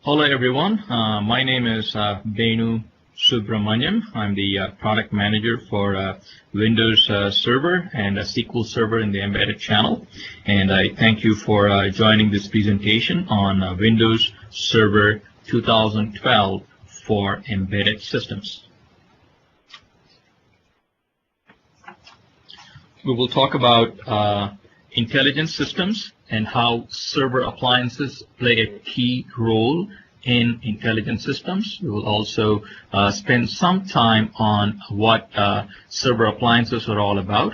Hello everyone, my name is Benu Subramaniam. I'm the product manager for Windows Server and SQL Server in the embedded channel, and I thank you for joining this presentation on Windows Server 2012 for embedded systems. We will talk about intelligent systems and how server appliances play a key role in intelligent systems. We will also spend some time on what server appliances are all about.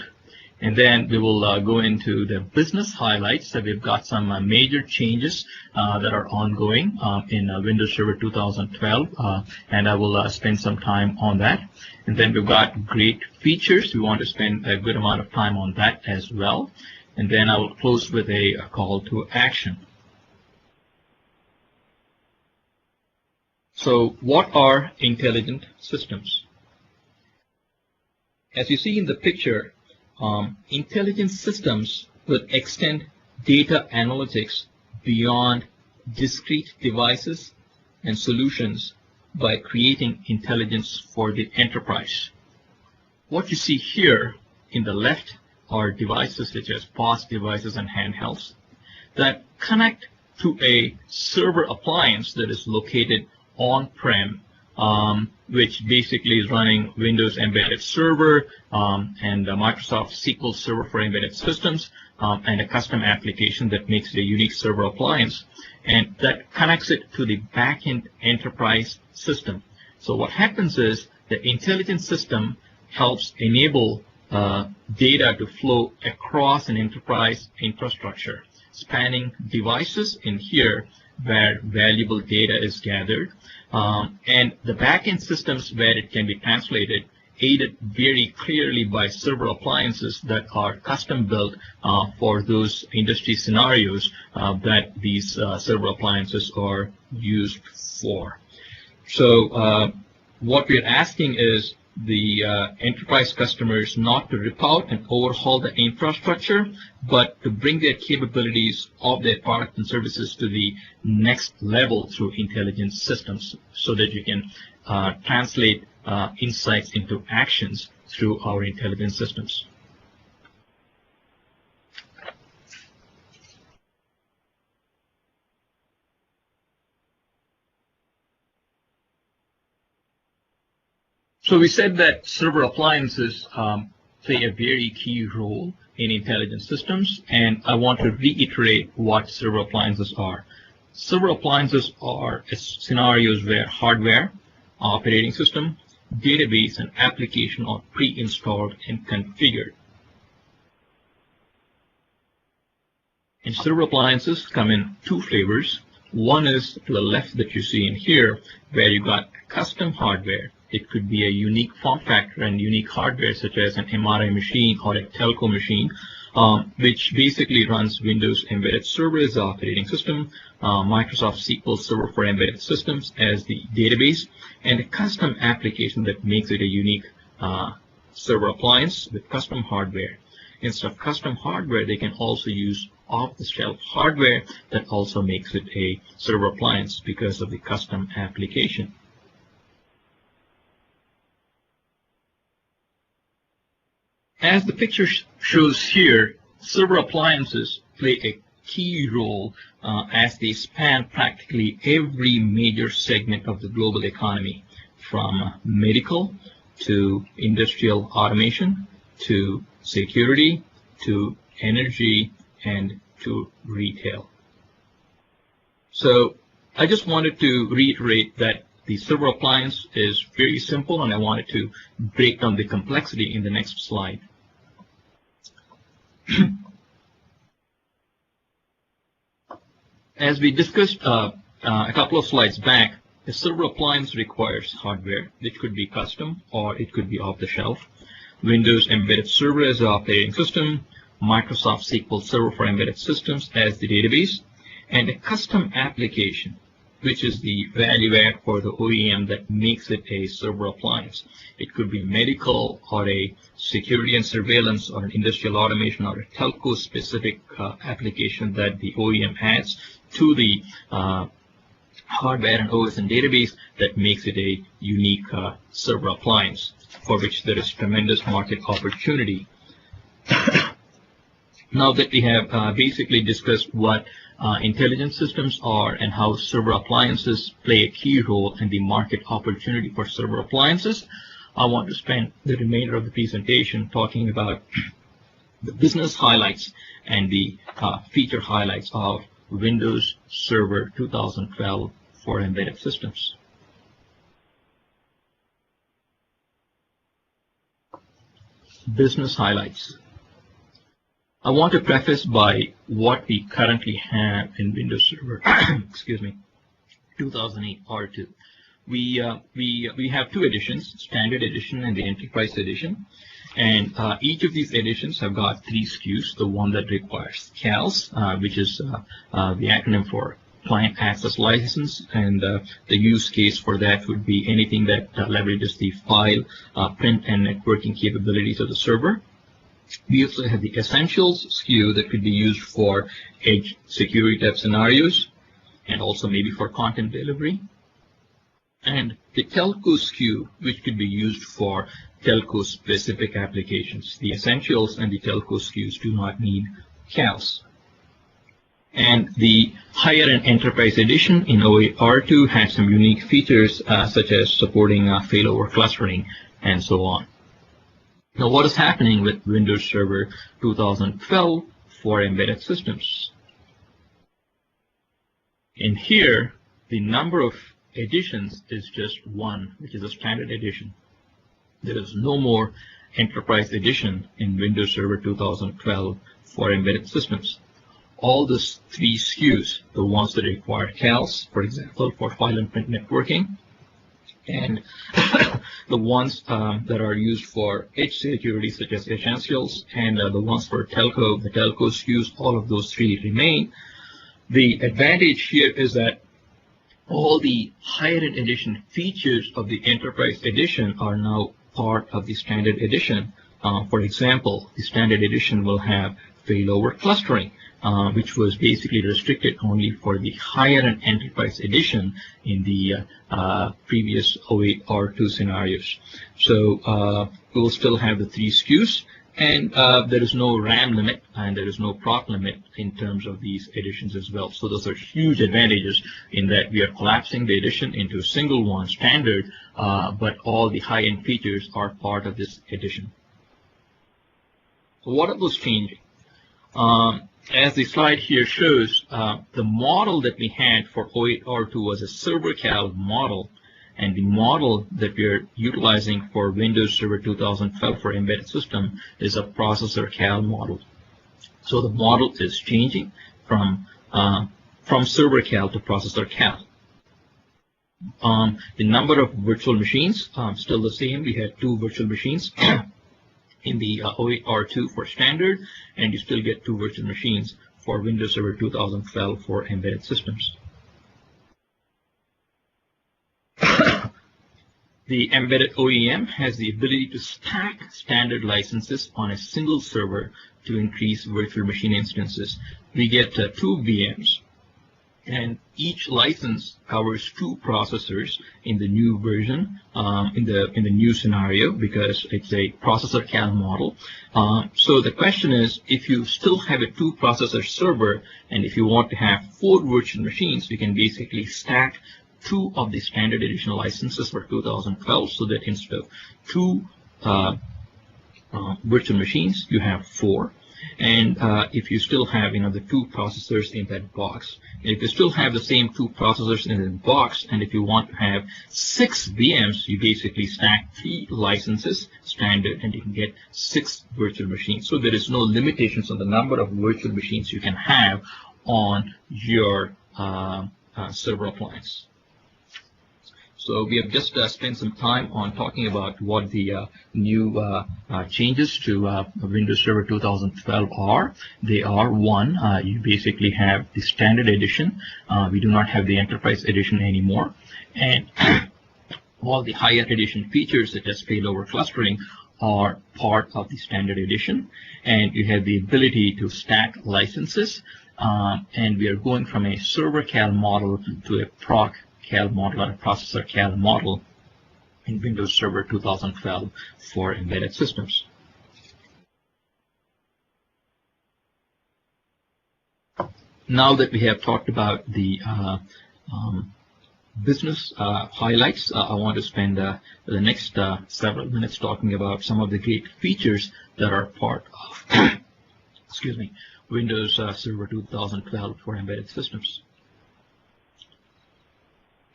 And then we will go into the business highlights. So we've got some major changes that are ongoing in Windows Server 2012, and I will spend some time on that. And then we've got great features. We want to spend a good amount of time on that as well. And then I will close with a call to action. So what are intelligent systems? As you see in the picture, intelligent systems will extend data analytics beyond discrete devices and solutions by creating intelligence for the enterprise. What you see here in the left are devices such as POS devices and handhelds that connect to a server appliance that is located on-prem, which basically is running Windows Embedded Server and Microsoft SQL Server for embedded systems, and a custom application that makes it a unique server appliance, and that connects it to the back-end enterprise system. So what happens is the intelligent system helps enable data to flow across an enterprise infrastructure, spanning devices in here where valuable data is gathered, and the backend systems where it can be translated, aided very clearly by server appliances that are custom built for those industry scenarios that these server appliances are used for. So what we're asking is the enterprise customers not to rip out and overhaul the infrastructure, but to bring their capabilities of their product and services to the next level through intelligent systems, so that you can translate insights into actions through our intelligent systems. So we said that server appliances play a very key role in intelligent systems, and I want to reiterate what server appliances are. Server appliances are scenarios where hardware, operating system, database, and application are pre-installed and configured. And server appliances come in two flavors. One is to the left that you see in here, where you got custom hardware. It could be a unique form factor and unique hardware such as an MRI machine or a telco machine, which basically runs Windows Embedded Server as the operating system, Microsoft SQL Server for embedded systems as the database, and a custom application that makes it a unique server appliance with custom hardware. Instead of custom hardware, they can also use off-the-shelf hardware that also makes it a server appliance because of the custom application. As the picture shows here, server appliances play a key role as they span practically every major segment of the global economy, from medical to industrial automation to security to energy and to retail. So I just wanted to reiterate that the server appliance is very simple, and I wanted to break down the complexity in the next slide. As we discussed a couple of slides back, a server appliance requires hardware, which could be custom or it could be off-the-shelf, Windows Embedded Server as the operating system, Microsoft SQL Server for embedded systems as the database, and a custom application, which is the value add for the OEM that makes it a server appliance. It could be medical or a security and surveillance or an industrial automation or a telco specific application that the OEM adds to the hardware and OS and database that makes it a unique server appliance for which there is tremendous market opportunity. Now that we have basically discussed what intelligent systems are and how server appliances play a key role in the market opportunity for server appliances, I want to spend the remainder of the presentation talking about the business highlights and the feature highlights of Windows Server 2012 for embedded systems. Business highlights. I want to preface by what we currently have in Windows Server, excuse me, 2008 R2. We have two editions, Standard Edition and the Enterprise Edition. And each of these editions have got 3 SKUs. The one that requires CALS, which is the acronym for Client Access License, and the use case for that would be anything that leverages the file, print, and networking capabilities of the server. We also have the Essentials SKU that could be used for edge security type scenarios, and also maybe for content delivery. And the Telco SKU, which could be used for telco-specific applications. The Essentials and the Telco SKUs do not need CALS. And the higher end Enterprise Edition in 08 R2 had some unique features such as supporting failover clustering and so on. Now, what is happening with Windows Server 2012 for embedded systems? In here, the number of editions is just 1, which is a standard edition. There is no more Enterprise Edition in Windows Server 2012 for embedded systems. All these 3 SKUs, the ones that require CALS, for example, for file and print networking, and the ones that are used for edge security, such as Essentials, and the ones for telco, the Telco SKUs, all of those 3 remain. The advantage here is that all the higher end edition features of the Enterprise Edition are now part of the Standard Edition. For example, the Standard Edition will have failover clustering, which was basically restricted only for the higher end Enterprise Edition in the previous 08 R2 scenarios. So we will still have the 3 SKUs, and there is no RAM limit and there is no proc limit in terms of these editions as well. So those are huge advantages in that we are collapsing the edition into a single one, standard, but all the high-end features are part of this edition. So what are those changing? As the slide here shows, the model that we had for 08 R2 was a server cal model, and the model that we are utilizing for Windows Server 2012 for embedded system is a processor cal model. So the model is changing from server cal to processor cal. The number of virtual machines still the same. We had 2 virtual machines in the 08 R2 for standard, and you still get 2 virtual machines for Windows Server 2012 for embedded systems. The embedded OEM has the ability to stack standard licenses on a single server to increase virtual machine instances. We get 2 VMs, and each license covers 2 processors in the new version, in the new scenario, because it's a processor cal model. So the question is, if you still have a 2 processor server, and if you want to have 4 virtual machines, you can basically stack 2 of the standard edition licenses for 2012, so that instead of 2 virtual machines, you have 4. And if you still have the 2 processors in that box, and if you still have the same 2 processors in the box, and if you want to have 6 VMs, you basically stack 3 licenses standard, and you can get 6 virtual machines. So there is no limitations on the number of virtual machines you can have on your server appliance. So we have just spent some time on talking about what the new changes to Windows Server 2012 are. They are, 1, you basically have the standard edition. We do not have the Enterprise Edition anymore. And all the higher edition features such as failover clustering are part of the standard edition. And you have the ability to stack licenses and we are going from a server CAL model to a proc CAL model or a processor CAL model in Windows Server 2012 for embedded systems. Now that we have talked about the business highlights, I want to spend the next several minutes talking about some of the great features that are part of excuse me, Windows Server 2012 for embedded systems.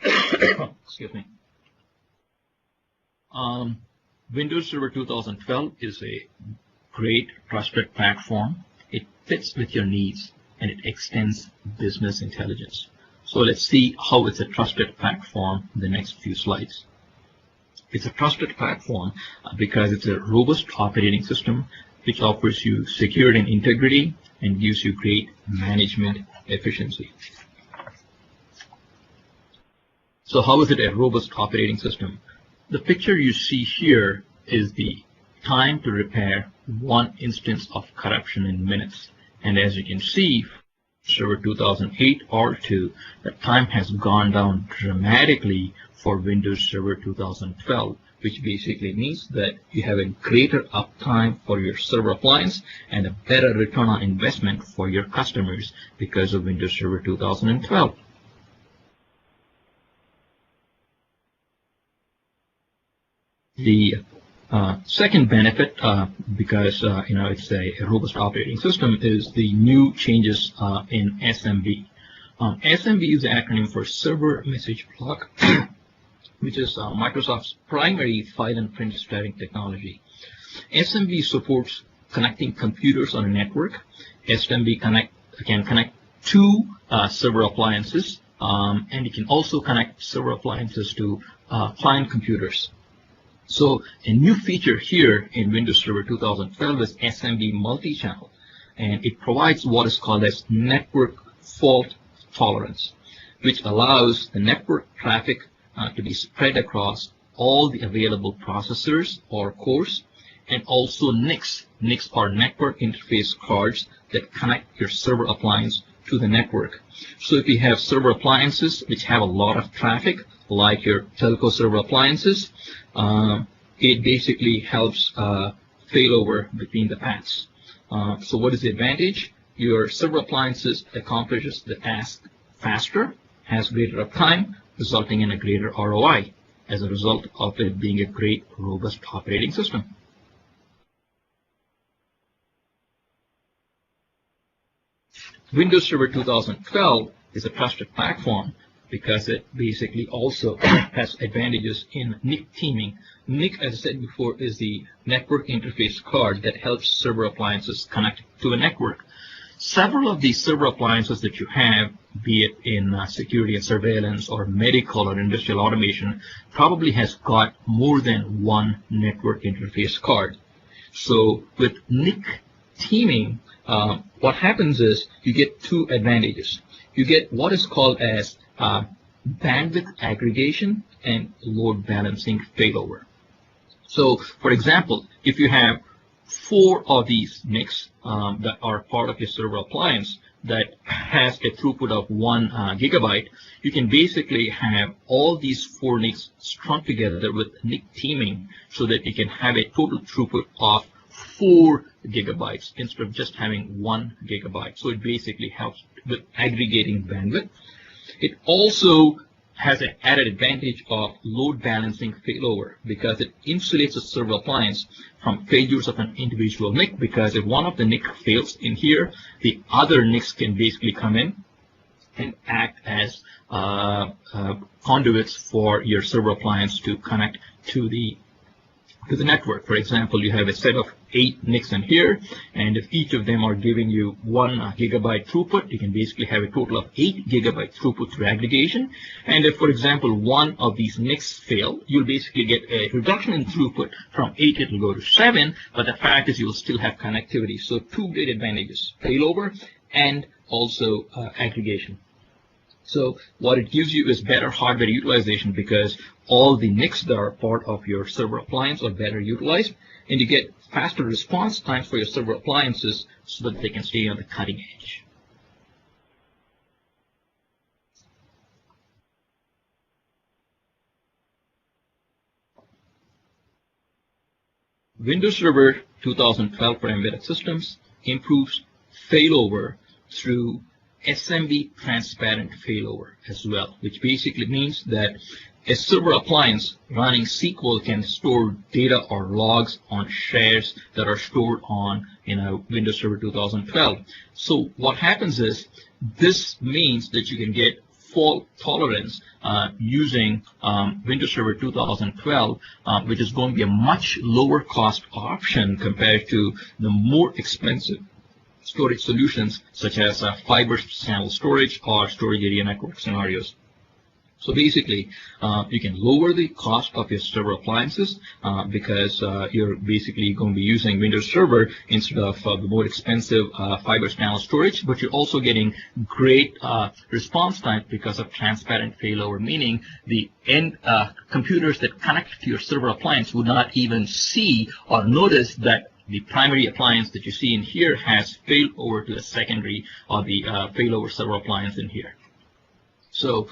Excuse me. Windows Server 2012 is a great trusted platform. It fits with your needs and it extends business intelligence. So let's see how it's a trusted platform in the next few slides. It's a trusted platform because it's a robust operating system which offers you security and integrity and gives you great management efficiency. So how is it a robust operating system? The picture you see here is the time to repair one instance of corruption in minutes. And as you can see, Server 2008 R2, the time has gone down dramatically for Windows Server 2012, which basically means that you have a greater uptime for your server appliance and a better return on investment for your customers because of Windows Server 2012. The second benefit, because it's a robust operating system, is the new changes in SMB. SMB is the acronym for Server Message Block, which is Microsoft's primary file and print sharing technology. SMB supports connecting computers on a network. SMB can connect two server appliances, and it can also connect server appliances to client computers. So a new feature here in Windows Server 2012 is Smb Multi-Channel, and it provides what is called as network fault tolerance, which allows the network traffic to be spread across all the available processors or cores, and also NICs. NICs are network interface cards that connect your server appliance to the network. So if you have server appliances which have a lot of traffic, like your telco server appliances, it basically helps failover between the paths. So what is the advantage? Your server appliances accomplishes the task faster, has greater uptime, resulting in a greater ROI as a result of it being a great, robust operating system. Windows Server 2012 is a trusted platform because it basically also has advantages in Nic Teaming. Nic, as I said before, is the network interface card that helps server appliances connect to a network. Several of these server appliances that you have, be it in security and surveillance or medical or industrial automation, probably has got more than one network interface card. So with Nic Teaming, what happens is you get two advantages. You get what is called as bandwidth aggregation and load balancing failover. So, for example, if you have 4 of these NICs that are part of your server appliance that has a throughput of 1 gigabyte, you can basically have all these 4 NICs strung together with Nic Teaming so that you can have a total throughput of 4 gigabytes instead of just having 1 gigabyte. So it basically helps with aggregating bandwidth. It also has an added advantage of load balancing failover because it insulates a server appliance from failures of an individual NIC, because if one of the NIC fails in here, the other NICs can basically come in and act as conduits for your server appliance to connect to the network. For example, you have a set of 8 NICs in here, and if each of them are giving you 1 gigabyte throughput, you can basically have a total of 8 gigabyte throughput through aggregation. And if, for example, one of these NICs fail, you'll basically get a reduction in throughput. From 8 it will go to 7, but the fact is you'll still have connectivity. So 2 great advantages: failover and also aggregation. So what it gives you is better hardware utilization because all the NICs that are part of your server appliance are better utilized, and you get faster response times for your server appliances so that they can stay on the cutting edge. Windows Server 2012 for embedded systems improves failover through Smb transparent failover as well, which basically means that a server appliance running SQL can store data or logs on shares that are stored on Windows Server 2012. So what happens is this means that you can get fault tolerance using Windows Server 2012, which is going to be a much lower cost option compared to the more expensive storage solutions such as fiber channel storage or storage area network scenarios. So basically, you can lower the cost of your server appliances because you're basically going to be using Windows Server instead of the more expensive fiber channel storage, but you're also getting great response time because of transparent failover, meaning the end computers that connect to your server appliance would not even see or notice that the primary appliance that you see in here has failed over to the secondary or the failover server appliance in here. So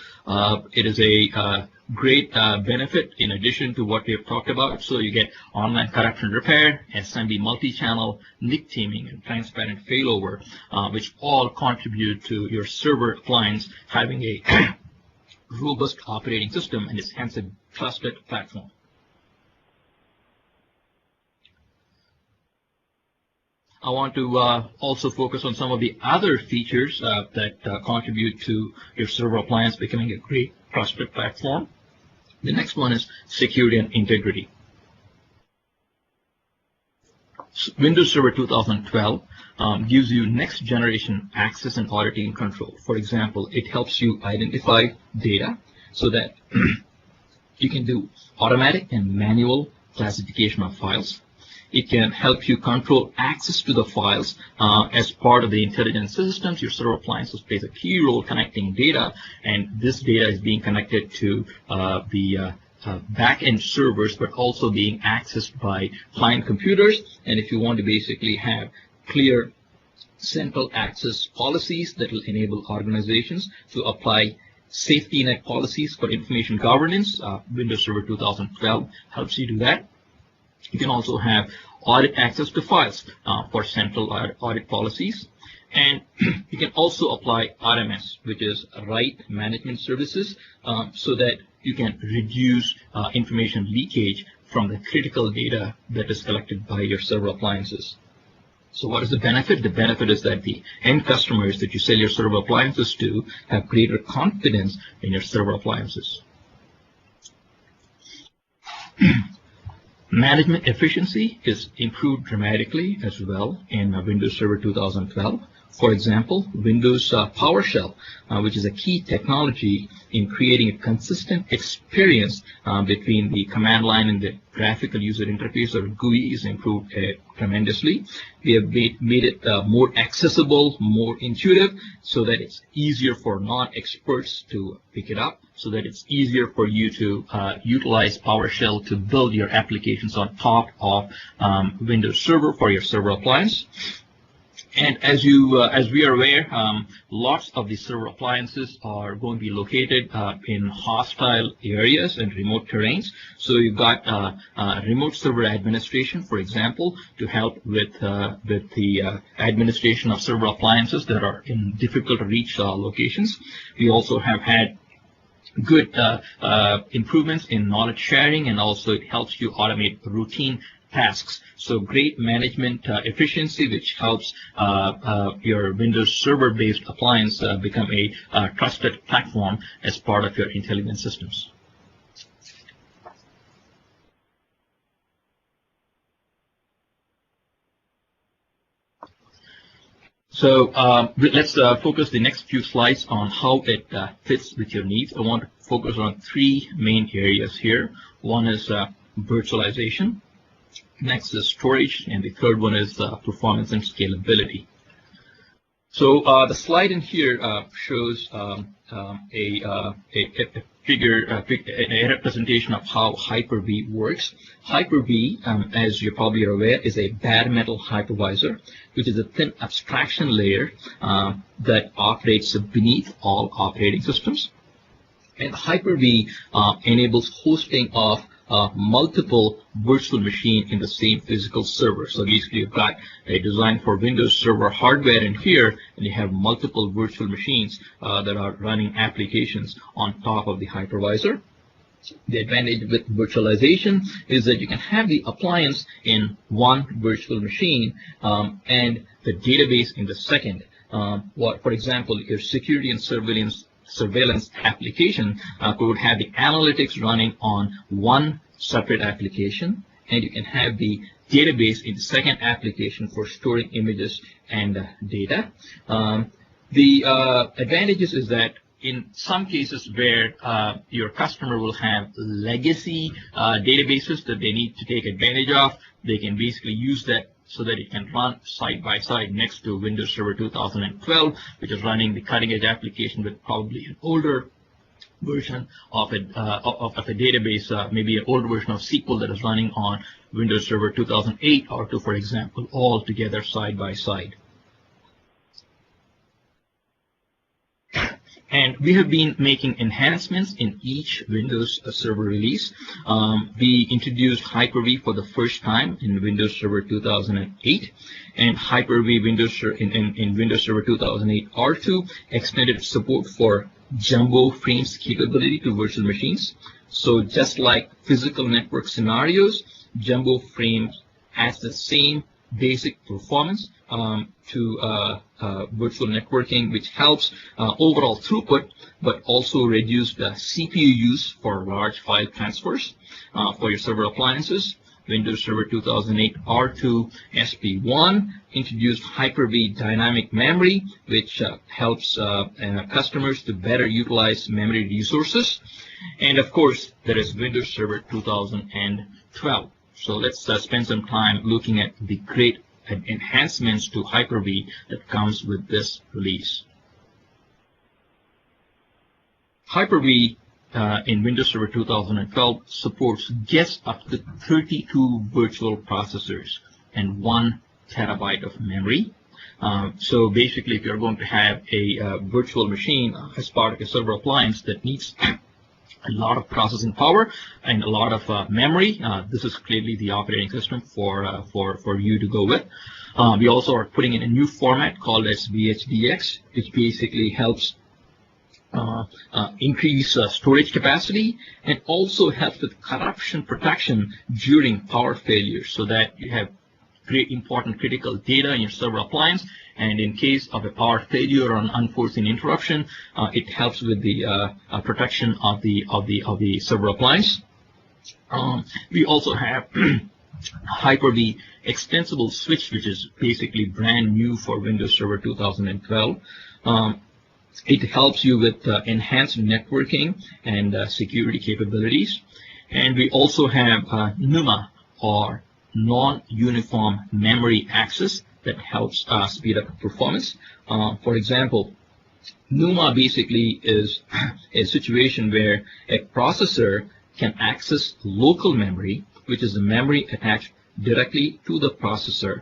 it is a great benefit in addition to what we have talked about. So you get online corruption repair, Smb Multi-Channel, Nic Teaming, and transparent failover, which all contribute to your server appliance having a robust operating system and is hence a trusted platform. I want to also focus on some of the other features that contribute to your server appliance becoming a great trusted platform. The next one is security and integrity. Windows Server 2012 gives you next generation access and auditing control. For example, it helps you identify data so that you can do automatic and manual classification of files. It can help you control access to the files as part of the intelligent systems. Your server appliances plays a key role connecting data, and this data is being connected to the back-end servers, but also being accessed by client computers. And if you want to basically have clear central access policies that will enable organizations to apply safety net policies for information governance, Windows Server 2012 helps you do that. You can also have audit access to files for central audit policies. And you can also apply RMS, which is Right Management Services, so that you can reduce information leakage from the critical data that is collected by your server appliances. So what is the benefit? The benefit is that the end customers that you sell your server appliances to have greater confidence in your server appliances. Management efficiency is improved dramatically as well in Windows Server 2012. For example, Windows PowerShell, which is a key technology in creating a consistent experience between the command line and the graphical user interface, or GUI, is improved tremendously. We have made it more accessible, more intuitive, so that it's easier for non-experts to pick it up, so that it's easier for you to utilize PowerShell to build your applications on top of Windows Server for your server appliance. And as we are aware, lots of the server appliances are going to be located in hostile areas and remote terrains. So you've got remote server administration, for example, to help with the administration of server appliances that are in difficult to reach locations. We also have had good improvements in knowledge sharing, and also it helps you automate routine tasks. So great management efficiency, which helps your Windows Server-based appliance become a trusted platform as part of your intelligent systems. So let's focus the next few slides on how it fits with your needs. I want to focus on three main areas here. One is virtualization. Next is storage, and the third one is performance and scalability. So the slide in here shows a representation of how Hyper-V works. Hyper-V, as you probably are aware, is a bare metal hypervisor, which is a thin abstraction layer that operates beneath all operating systems. And Hyper-V enables hosting of multiple virtual machine in the same physical server. So basically you've got a design for Windows Server hardware in here, and you have multiple virtual machines that are running applications on top of the hypervisor. The advantage with virtualization is that you can have the appliance in one virtual machine and the database in the second. For example, your security and surveillance application could have the analytics running on one separate application, and you can have the database in the second application for storing images and data. The advantages is that in some cases where your customer will have legacy databases that they need to take advantage of, they can basically use that so that it can run side by side next to Windows Server 2012, which is running the cutting-edge application with probably an older version of a database, maybe an older version of SQL that is running on Windows Server 2008 or 2, for example, all together side by side. And we have been making enhancements in each Windows Server release. We introduced Hyper-V for the first time in Windows Server 2008, and Hyper-V in Windows Server 2008 R2 extended support for jumbo frames capability to virtual machines. So just like physical network scenarios, jumbo frames has the same basic performance to virtual networking, which helps overall throughput, but also reduce the CPU use for large file transfers for your server appliances. Windows Server 2008 R2 SP1 introduced Hyper-V dynamic memory, which helps customers to better utilize memory resources. And of course, there is Windows Server 2012. So let's spend some time looking at the great enhancements to Hyper-V that comes with this release. Hyper-V in Windows Server 2012 supports just up to 32 virtual processors and 1 terabyte of memory. So basically, if you're going to have a virtual machine as part of a server appliance that needs a lot of processing power and a lot of memory, this is clearly the operating system for you to go with. We also are putting in a new format called as Vhdx, which basically helps increase storage capacity and also helps with corruption protection during power failure, so that you have important critical data in your server appliance, and in case of a power failure or an unforeseen interruption, it helps with the protection of the server appliance. We also have Hyper-V extensible switch, which is basically brand new for Windows Server 2012. It helps you with enhanced networking and security capabilities. And we also have NUMA, or non-uniform memory access, that helps speed up performance. For example, NUMA basically is a situation where a processor can access local memory, which is the memory attached directly to the processor,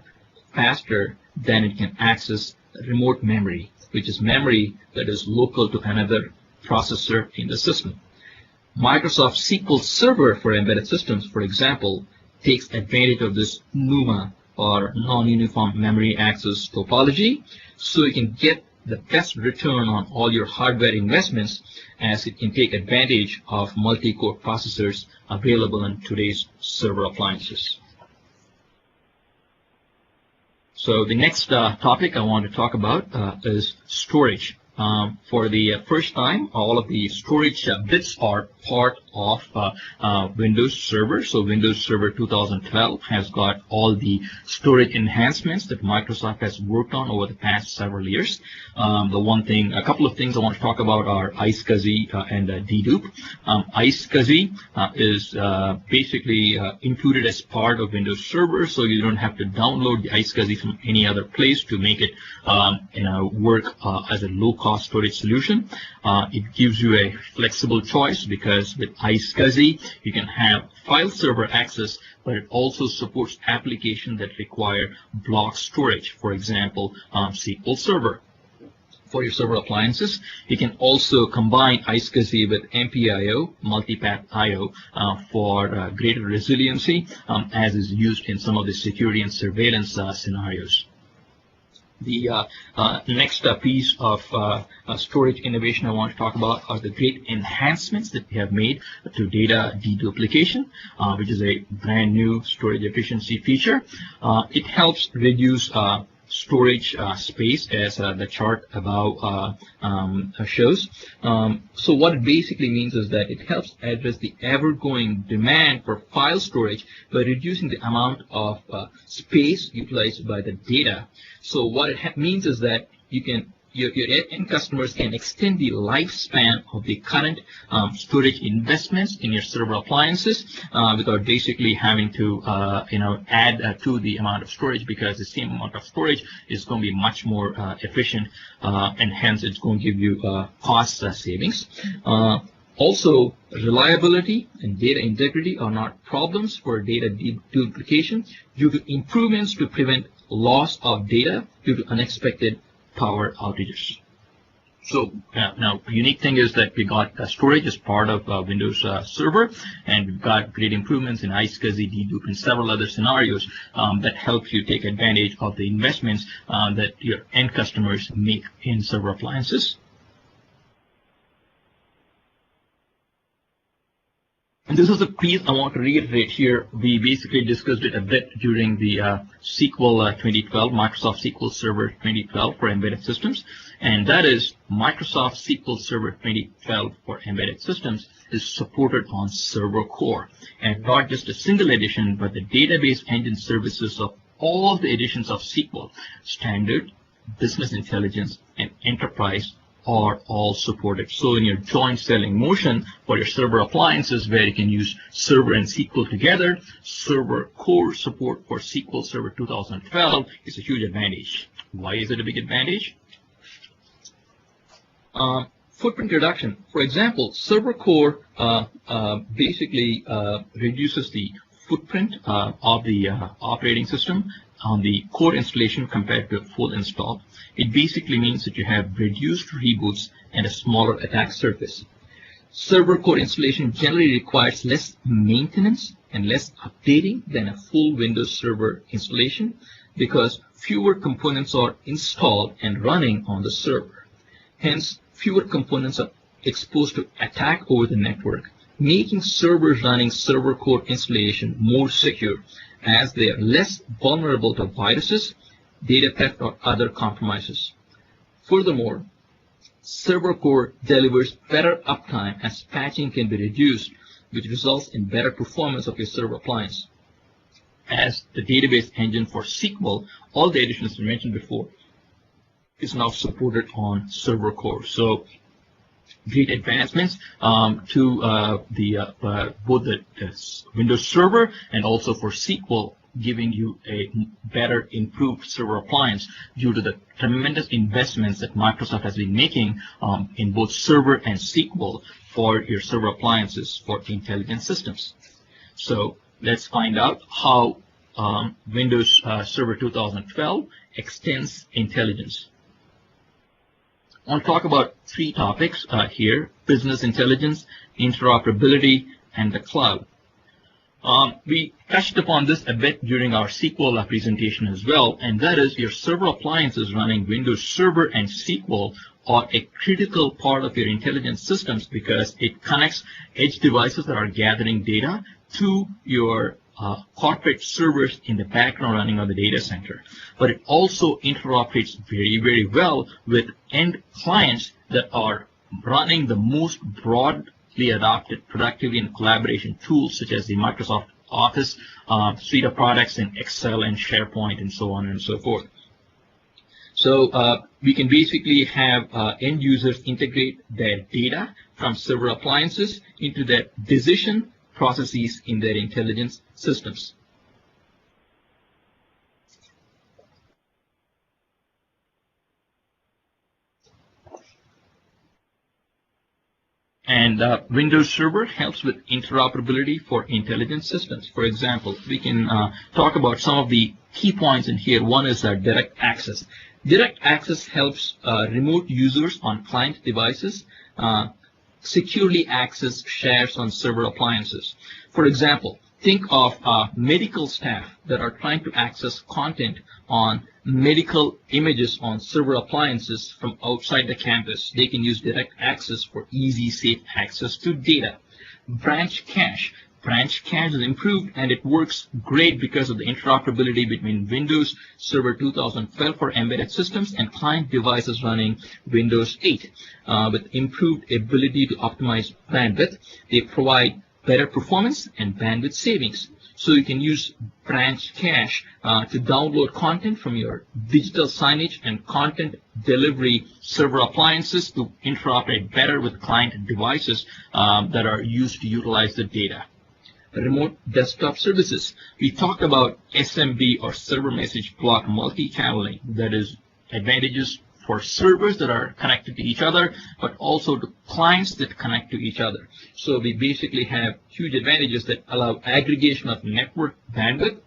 faster than it can access remote memory, which is memory that is local to another processor in the system. Microsoft SQL Server for embedded systems, for example, takes advantage of this NUMA, or non-uniform memory access topology, so you can get the best return on all your hardware investments, as it can take advantage of multi-core processors available in today's server appliances. So the next topic I want to talk about is storage. For the first time, all of the storage bits are part of Windows Server. So Windows Server 2012 has got all the storage enhancements that Microsoft has worked on over the past several years. A couple of things I want to talk about are iSCSI and dedupe. iSCSI is basically included as part of Windows Server, so you don't have to download the iSCSI from any other place to make it work as a low-cost storage solution. It gives you a flexible choice, because with iSCSI you can have file server access, but it also supports applications that require block storage, for example, SQL Server. for your server appliances. You can also combine iSCSI with MPIO, multipath IO, for greater resiliency, as is used in some of the security and surveillance scenarios. The next piece of storage innovation I want to talk about are the great enhancements that we have made to data deduplication, which is a brand new storage efficiency feature. It helps reduce storage space, as the chart above shows. So what it basically means is that it helps address the ever-growing demand for file storage by reducing the amount of space utilized by the data. So what it means is that you can your end customers can extend the lifespan of the current storage investments in your server appliances without basically having to add to the amount of storage, because the same amount of storage is going to be much more efficient, and hence it's going to give you cost savings. Also, reliability and data integrity are not problems for data duplication due to improvements to prevent loss of data due to unexpected power outages. So now, the unique thing is that we got storage as part of Windows Server, and we've got great improvements in iSCSI, dedupe, and several other scenarios that help you take advantage of the investments that your end customers make in server appliances. And this is a piece I want to reiterate here. We basically discussed it a bit during the SQL 2012, Microsoft SQL Server 2012 for embedded systems. And that is Microsoft SQL Server 2012 for embedded systems is supported on Server Core. And not just a single edition, but the database engine services of all the editions of SQL, Standard, Business Intelligence, and Enterprise are all supported. So in your joint selling motion for your server appliances, where you can use server and SQL together, Server Core support for SQL Server 2012 is a huge advantage. Why is it a big advantage? Footprint reduction. For example, Server Core basically reduces the footprint of the operating system on the core installation compared to full install. It basically means that you have reduced reboots and a smaller attack surface. Server core installation generally requires less maintenance and less updating than a full Windows Server installation, because fewer components are installed and running on the server. Hence, fewer components are exposed to attack over the network, making servers running server core installation more secure, as they are less vulnerable to viruses, data theft, or other compromises. Furthermore, Server Core delivers better uptime as patching can be reduced, which results in better performance of your server appliance. As the database engine for SQL, all the additions we mentioned before, is now supported on Server Core. So great advancements to both the Windows Server and also for SQL, giving you a better, improved server appliance due to the tremendous investments that Microsoft has been making in both server and SQL for your server appliances for intelligent systems. So let's find out how Windows Server 2012 extends intelligence. I want to talk about three topics here: business intelligence, interoperability, and the cloud. We touched upon this a bit during our SQL presentation as well, and that is your server appliances running Windows Server and SQL are a critical part of your intelligence systems, because it connects edge devices that are gathering data to your corporate servers in the background running on the data center. But it also interoperates very, very well with end clients that are running the most broadly adopted productivity and collaboration tools, such as the Microsoft Office suite of products and Excel and SharePoint and so on and so forth. So we can basically have end users integrate their data from server appliances into their decision processes in their intelligence systems. And Windows Server helps with interoperability for intelligence systems. For example, we can talk about some of the key points in here. One is direct access. Direct access helps remote users on client devices securely access shares on server appliances. For example, think of medical staff that are trying to access content on medical images on server appliances from outside the campus. They can use direct access for easy, safe access to data. Branch cache. Branch cache is improved and it works great because of the interoperability between Windows Server 2012 for embedded systems and client devices running Windows 8. With improved ability to optimize bandwidth, they provide better performance and bandwidth savings. So you can use branch cache to download content from your digital signage and content delivery server appliances to interoperate better with client devices that are used to utilize the data. Remote desktop services. We talked about SMB or server message block multi-channeling. That is advantages for servers that are connected to each other, but also to clients that connect to each other. So we basically have huge advantages that allow aggregation of network bandwidth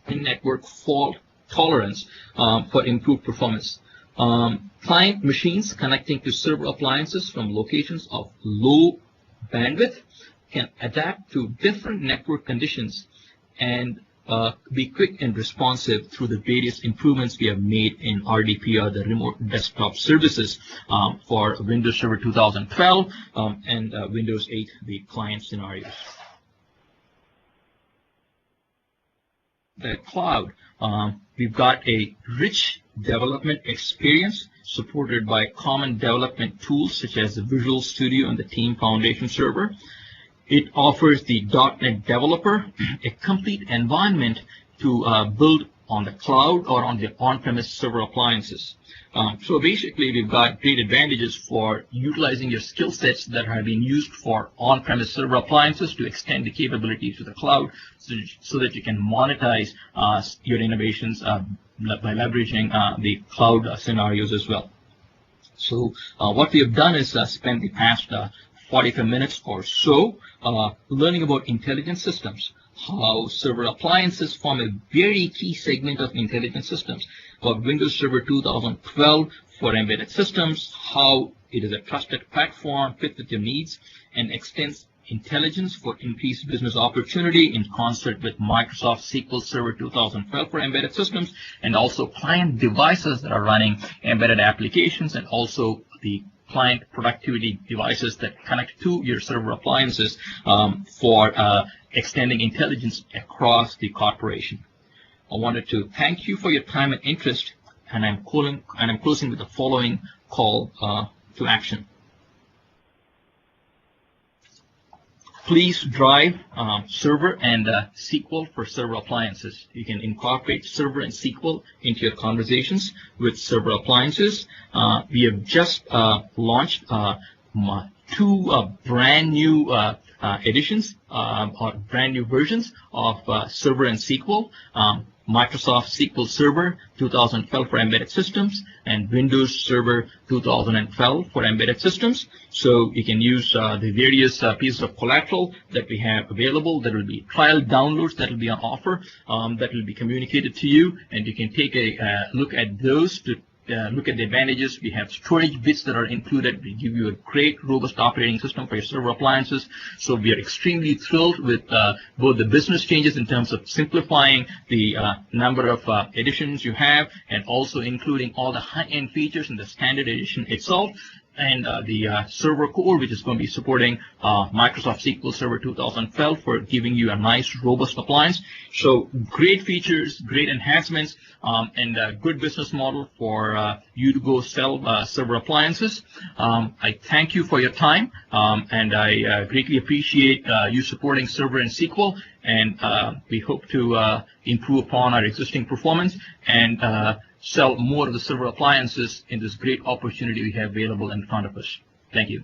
and network fault tolerance for improved performance. Client machines connecting to server appliances from locations of low bandwidth can adapt to different network conditions and be quick and responsive through the various improvements we have made in RDP, or the remote desktop services, for Windows Server 2012 and Windows 8, the client scenarios. The cloud. We've got a rich development experience supported by common development tools such as the Visual Studio and the Team Foundation server. It offers the .NET developer a complete environment to build on the cloud or on the on-premise server appliances. So basically, we've got great advantages for utilizing your skill sets that have been used for on-premise server appliances to extend the capabilities to the cloud so that you can monetize your innovations by leveraging the cloud scenarios as well. So what we have done is spend the past 45 minutes or so learning about intelligent systems, how server appliances form a very key segment of intelligent systems, about Windows Server 2012 for embedded systems, how it is a trusted platform, fit with your needs, and extends intelligence for increased business opportunity in concert with Microsoft SQL Server 2012 for embedded systems, and also client devices that are running embedded applications, and also the client productivity devices that connect to your server appliances for extending intelligence across the corporation. I wanted to thank you for your time and interest, and I'm closing with the following call to action. Please drive server and SQL for server appliances. You can incorporate server and SQL into your conversations with server appliances. We have just launched two brand new editions or brand new versions of server and SQL. Microsoft SQL Server 2012 for embedded systems and Windows Server 2012 for embedded systems. So you can use the various pieces of collateral that we have available. There will be trial downloads that will be on offer that will be communicated to you, and you can take a look at those to look at the advantages. We have storage bits that are included. We give you a great, robust operating system for your server appliances. So we are extremely thrilled with both the business changes in terms of simplifying the number of editions you have, and also including all the high-end features in the standard edition itself, and the server core, which is going to be supporting Microsoft SQL Server 2012 for giving you a nice, robust appliance. So great features, great enhancements, and a good business model for you to go sell server appliances. I thank you for your time, and I greatly appreciate you supporting server and SQL, and we hope to improve upon our existing performance and sell more of the server appliances in this great opportunity we have available in front of us. Thank you.